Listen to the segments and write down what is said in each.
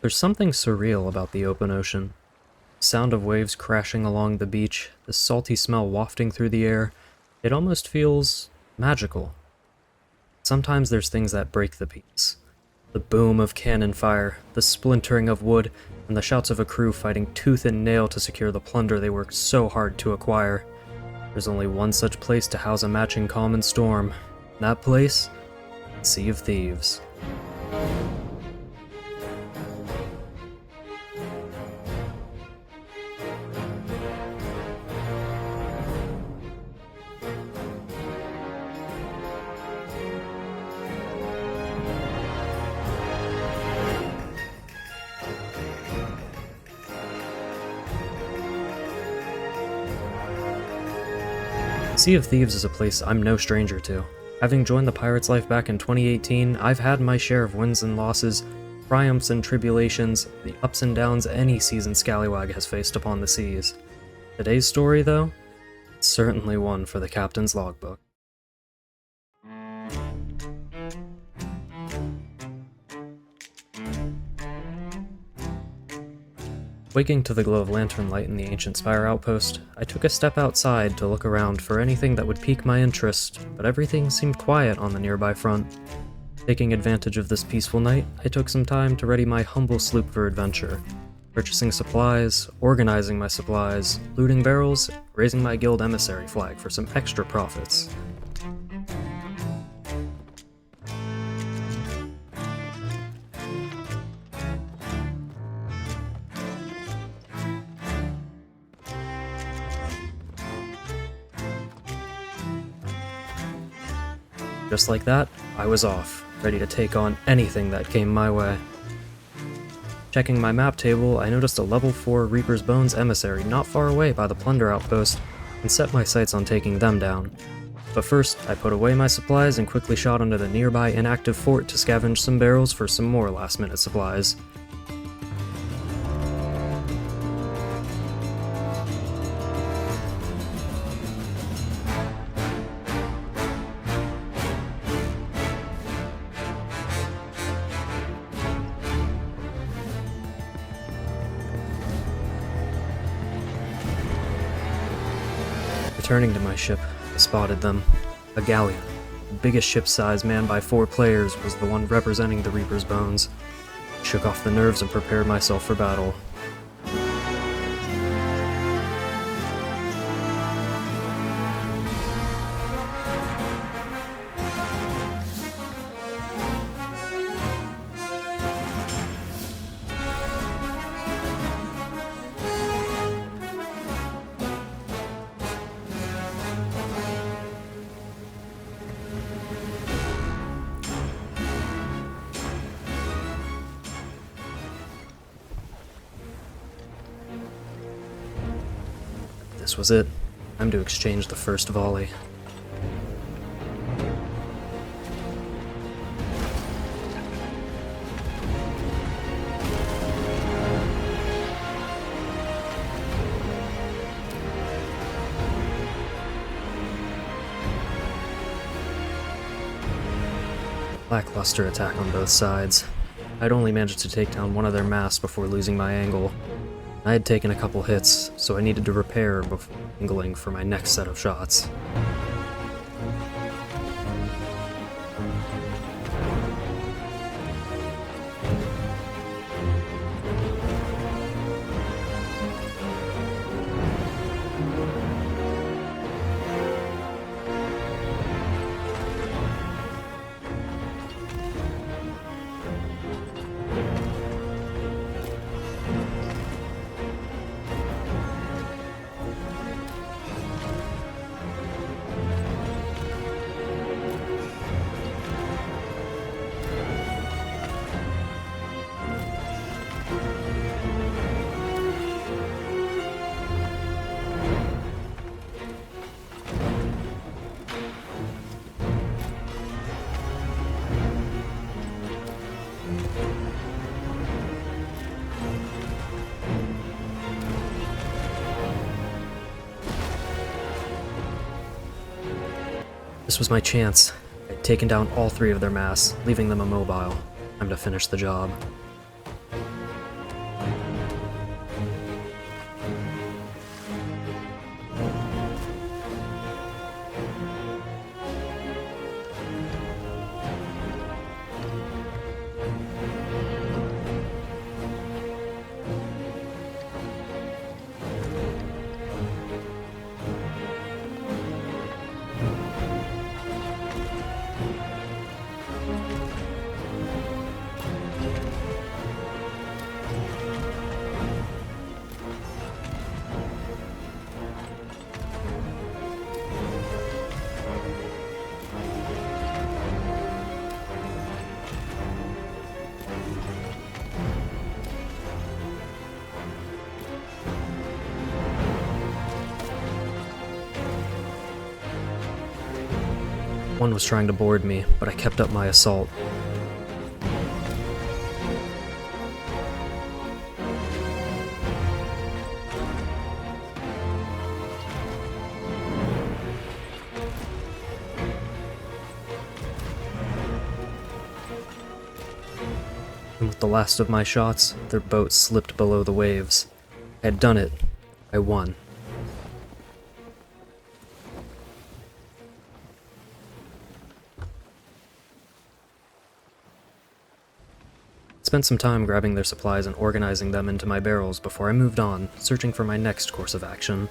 There's something surreal about the open ocean. The sound of waves crashing along the beach, the salty smell wafting through the air, it almost feels magical. Sometimes there's things that break the peace. The boom of cannon fire, the splintering of wood, and the shouts of a crew fighting tooth and nail to secure the plunder they worked so hard to acquire. There's only one such place to house a matching calm and storm. That place? Sea of Thieves. Sea of Thieves is a place I'm no stranger to. Having joined the pirate's life back in 2018, I've had my share of wins and losses, triumphs and tribulations, the ups and downs any seasoned scallywag has faced upon the seas. Today's story, though, it's certainly one for the captain's logbook. Waking to the glow of lantern light in the ancient spire outpost, I took a step outside to look around for anything that would pique my interest, but everything seemed quiet on the nearby front. Taking advantage of this peaceful night, I took some time to ready my humble sloop for adventure, purchasing supplies, organizing my supplies, looting barrels, raising my guild emissary flag for some extra profits. Just like that, I was off, ready to take on anything that came my way. Checking my map table, I noticed a level 4 Reaper's Bones emissary not far away by the plunder outpost, and set my sights on taking them down. But first, I put away my supplies and quickly shot onto the nearby inactive fort to scavenge some barrels for some more last-minute supplies. Returning to my ship, I spotted them. A galleon, the biggest ship size manned by 4 players, was the one representing the Reaper's Bones. I shook off the nerves and prepared myself for battle. This was it. Time to exchange the first volley. Lackluster attack on both sides. I'd only managed to take down one of their masts before losing my angle. I had taken a couple hits, so I needed to repair before angling for my next set of shots. This was my chance. I'd taken down all 3 of their masts, leaving them immobile. Time to finish the job. One was trying to board me, but I kept up my assault. And with the last of my shots, their boat slipped below the waves. I had done it. I won. Spent some time grabbing their supplies and organizing them into my barrels before I moved on, searching for my next course of action.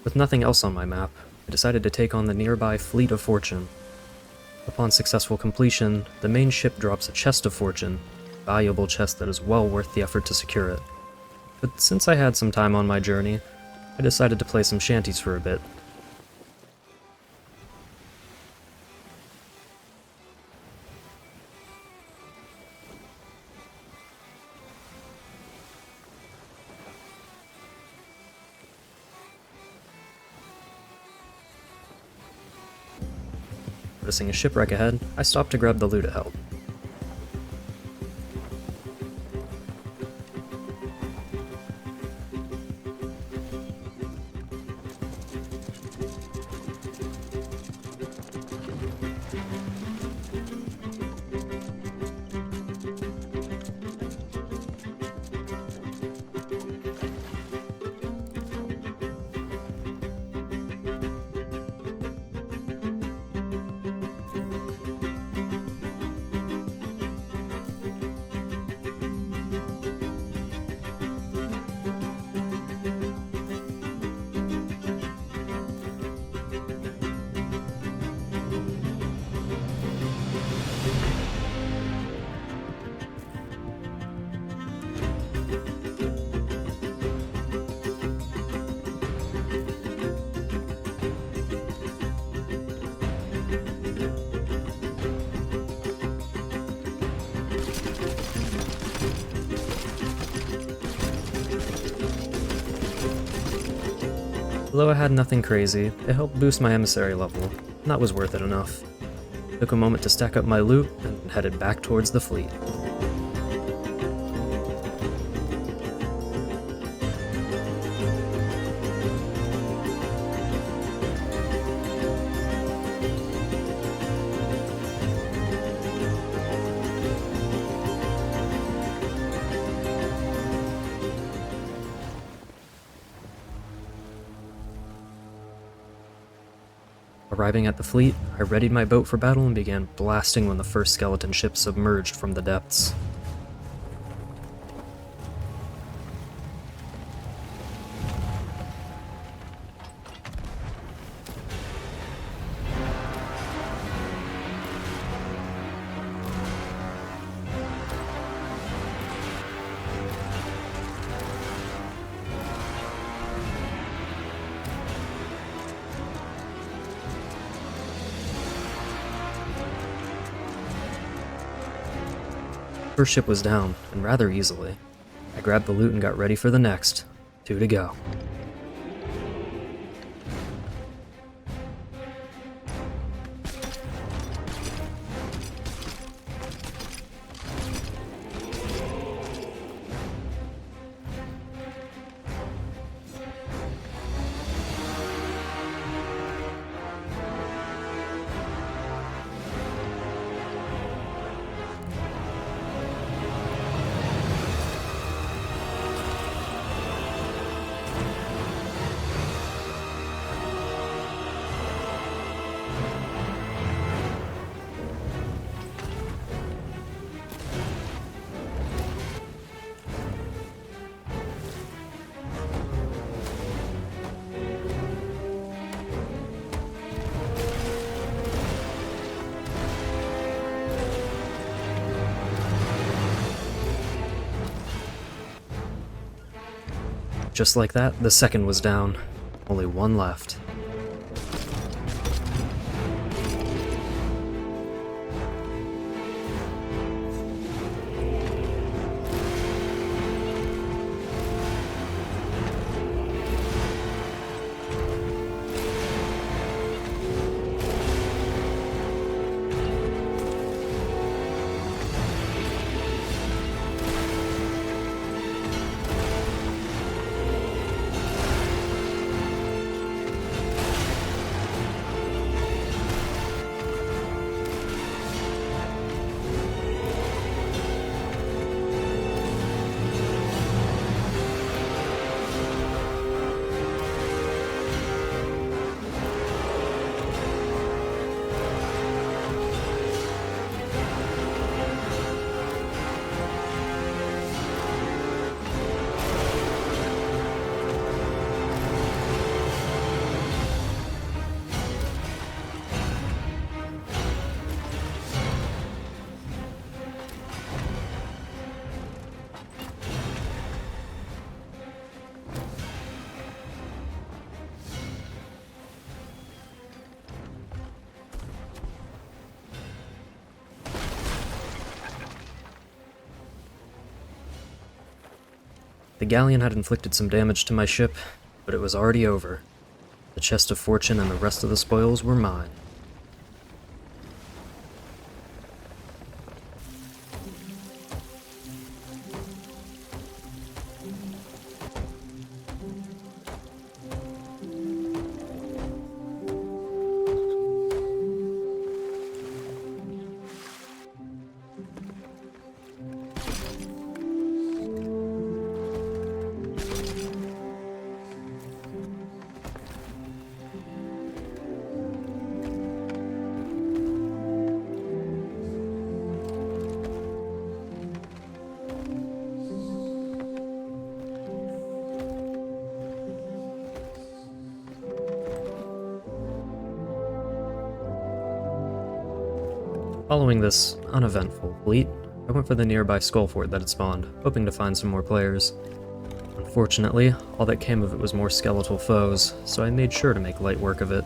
With nothing else on my map, I decided to take on the nearby Fleet of Fortune. Upon successful completion, the main ship drops a chest of fortune, a valuable chest that is well worth the effort to secure it. But since I had some time on my journey, I decided to play some shanties for a bit. Noticing a shipwreck ahead, I stopped to grab the loot it held. Although I had nothing crazy, it helped boost my emissary level, and that was worth it enough. Took a moment to stack up my loot, and headed back towards the fleet. Arriving at the fleet, I readied my boat for battle and began blasting when the first skeleton ship submerged from the depths. First ship was down, and rather easily. I grabbed the loot and got ready for the next. 2 to go. Just like that, the second was down. Only one left. The galleon had inflicted some damage to my ship, but it was already over. The chest of fortune and the rest of the spoils were mine. Following this uneventful fleet, I went for the nearby skull fort that had spawned, hoping to find some more players. Unfortunately, all that came of it was more skeletal foes, so I made sure to make light work of it.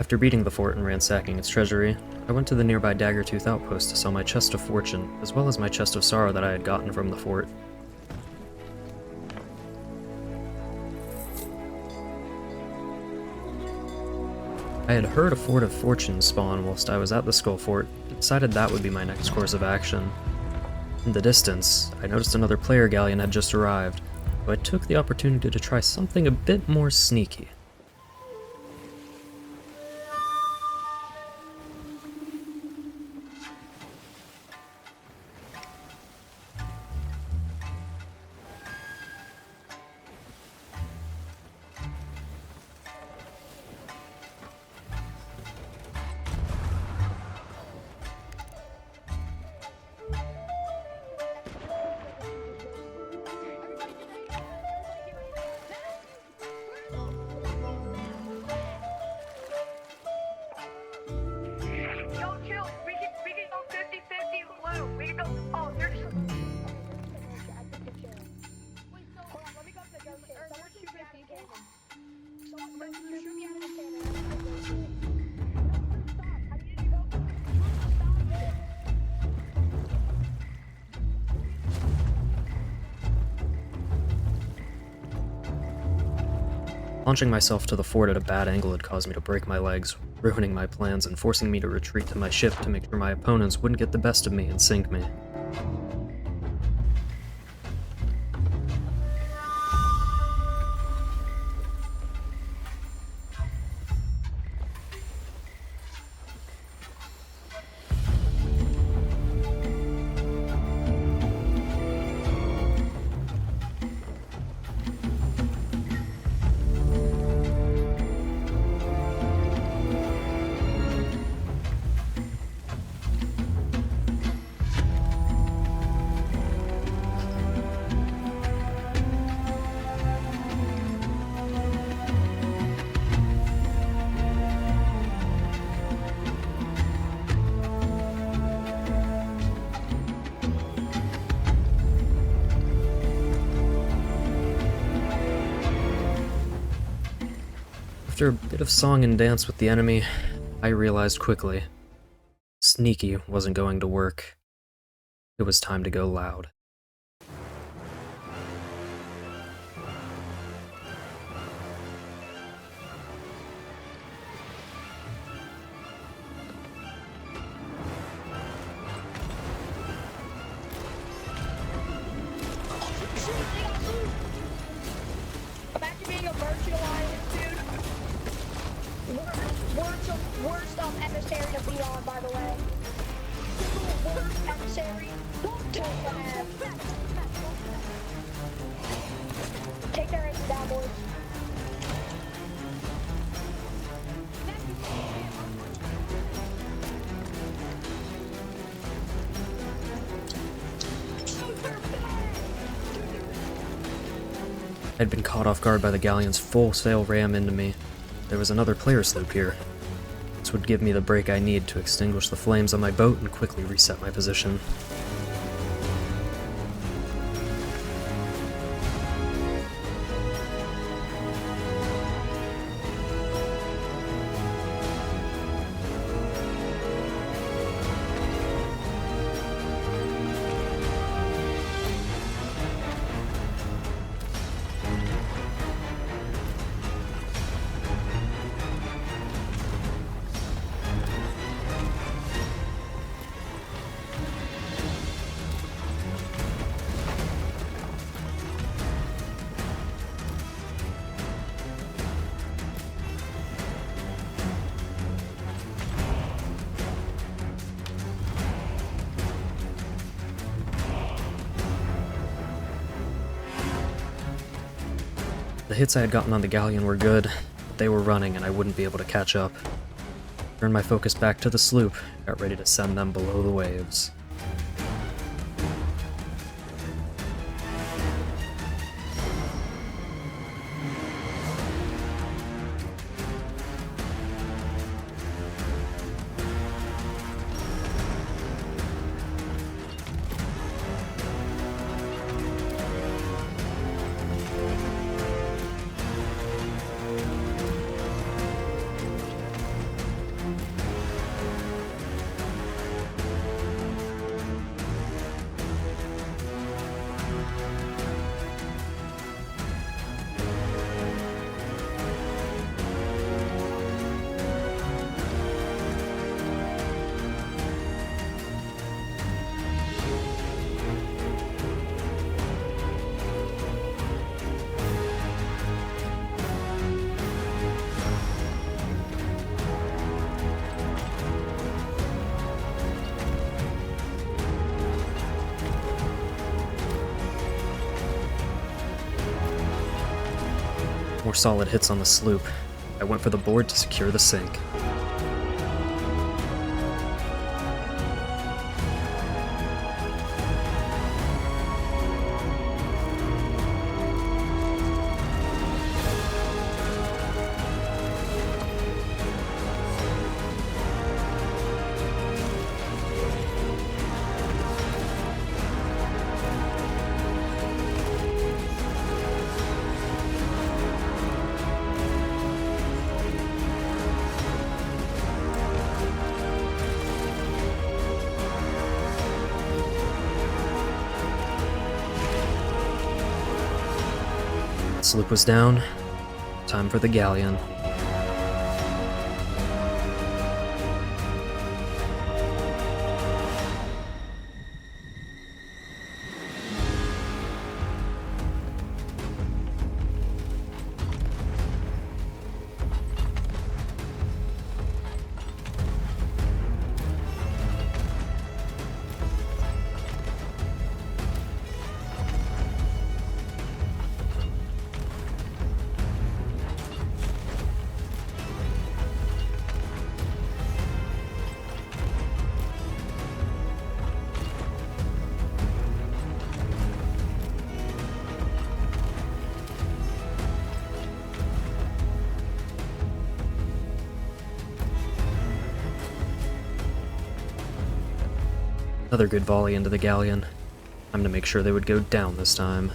After beating the fort and ransacking its treasury, I went to the nearby Daggertooth outpost to sell my chest of fortune, as well as my chest of sorrow that I had gotten from the fort. I had heard a fort of fortune spawn whilst I was at the Skull Fort, and decided that would be my next course of action. In the distance, I noticed another player galleon had just arrived, so I took the opportunity to try something a bit more sneaky. Launching myself to the fort at a bad angle had caused me to break my legs, ruining my plans and forcing me to retreat to my ship to make sure my opponents wouldn't get the best of me and sink me. After a bit of song and dance with the enemy, I realized quickly, sneaky wasn't going to work. It was time to go loud. Imagine being a merchant alliance, dude. Worst emissary to be on, by the way. Worst emissary to have. Take their aces down, boys. I'd been caught off guard by the galleon's full sail ram into me. There was another player sloop here. This would give me the break I need to extinguish the flames on my boat and quickly reset my position. The hits I had gotten on the galleon were good, but they were running and I wouldn't be able to catch up. Turned my focus back to the sloop, got ready to send them below the waves. More solid hits on the sloop. I went for the board to secure the sink. Sloop was down. Time for the galleon. Another good volley into the galleon. Time to make sure they would go down this time.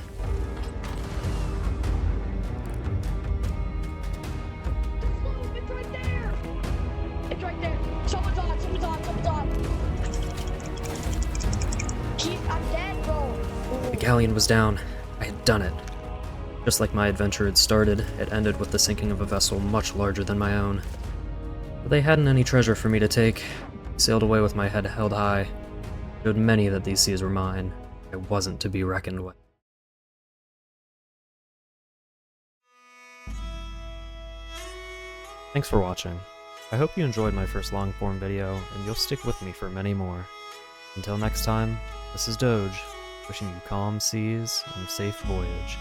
It's right there! It's right there! Someone's on! Someone's on! Someone's on! I'm dead, bro! The galleon was down. I had done it. Just like my adventure had started, it ended with the sinking of a vessel much larger than my own. But they hadn't any treasure for me to take. I sailed away with my head held high. Showed many that these seas were mine. I wasn't to be reckoned with. Thanks for watching. I hope you enjoyed my first long-form video, and you'll stick with me for many more. Until next time, this is Doge, wishing you calm seas and safe voyage.